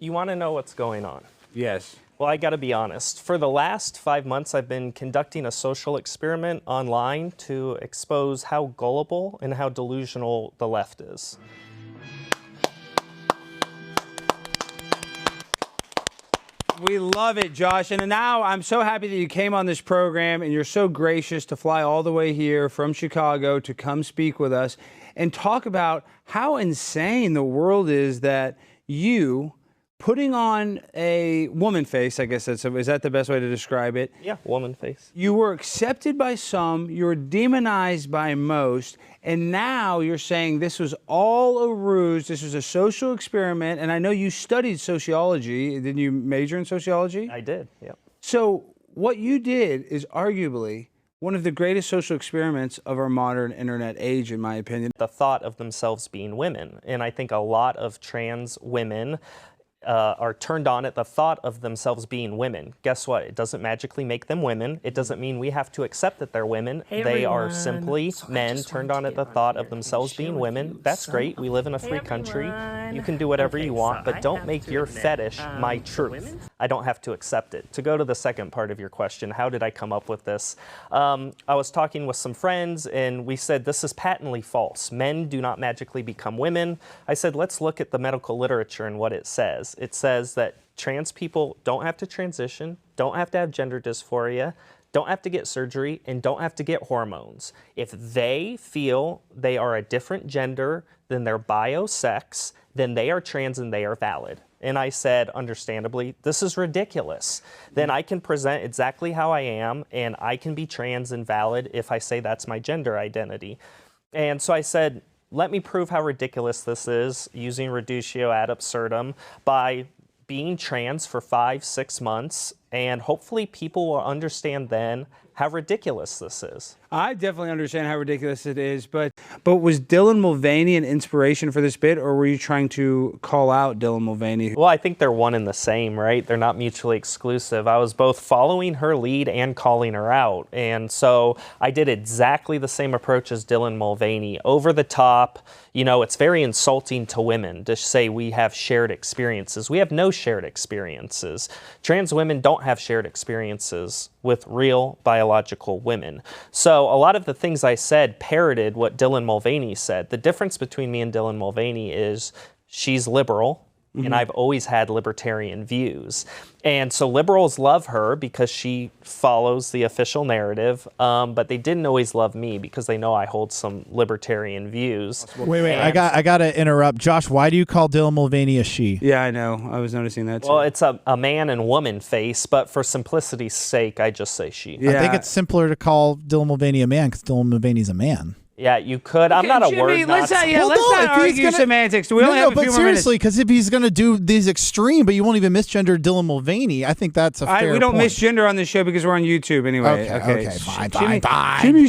You want to know what's going on? Yes. Well, I got to be honest. For the last 5 months, I've been conducting a social experiment online to expose how gullible and how delusional the left is. We love it, Josh. And now I'm so happy that you came on this program and you're so gracious to fly all the way here from Chicago to come speak with us and talk about how insane the world is that you putting on a woman face, I guess is that the best way to describe it? Yeah, woman face. You were accepted by some, you were demonized by most, and now you're saying this was all a ruse, this was a social experiment, and I know you studied sociology. Didn't you major in sociology? I did, yeah. So what you did is arguably one of the greatest social experiments of our modern internet age, in my opinion. The thought of themselves being women, and I think a lot of trans women are turned on at the thought of themselves being women. Guess what? It doesn't magically make them women. It doesn't mean we have to accept that they're women. Hey, they everyone. are simply men turned on at the thought of themselves being women. That's great. We live in a free country. You can do whatever you want, but don't make your fetish my truth. I don't have to accept it. To go to the second part of your question, how did I come up with this? I was talking with some friends and we said this is patently false. Men do not magically become women. I said let's look at the medical literature and what it says. It says that trans people don't have to transition, don't have to have gender dysphoria, don't have to get surgery, and don't have to get hormones. If they feel they are a different gender than their bio sex, then they are trans and they are valid. And I said, understandably, this is ridiculous. Then I can present exactly how I am, and I can be trans and valid if I say that's my gender identity. And so I said, let me prove how ridiculous this is using reductio ad absurdum by being trans for 5-6 months, and hopefully people will understand then how ridiculous this is. I definitely understand how ridiculous it is, but was Dylan Mulvaney an inspiration for this bit, or were you trying to call out Dylan Mulvaney? Well, I think they're one and the same, right? They're not mutually exclusive. I was both following her lead and calling her out, and so I did exactly the same approach as Dylan Mulvaney. Over the top, you know, it's very insulting to women to say we have shared experiences. We have no shared experiences. Trans women don't have shared experiences with real biological women. So a lot of the things I said parroted what Dylan Mulvaney said. The difference between me and Dylan Mulvaney is she's liberal, and I've always had libertarian views. And so liberals love her because she follows the official narrative, but they didn't always love me because they know I hold some libertarian views. Wait, I got to interrupt. Josh, why do you call Dylan Mulvaney a she? Yeah, I know. I was noticing that too. Well, it's a man and woman face, but for simplicity's sake, I just say she. Yeah. I think it's simpler to call Dylan Mulvaney a man because Dylan Mulvaney's a man. Yeah, you could. I'm not a Jimmy, word let's Nazi. not argue semantics. We only have a few more minutes. Seriously, because if he's going to do these extreme, but you won't even misgender Dylan Mulvaney, I think that's a fair We don't point. misgender on this show because we're on YouTube anyway. Okay, fine. Jimmy,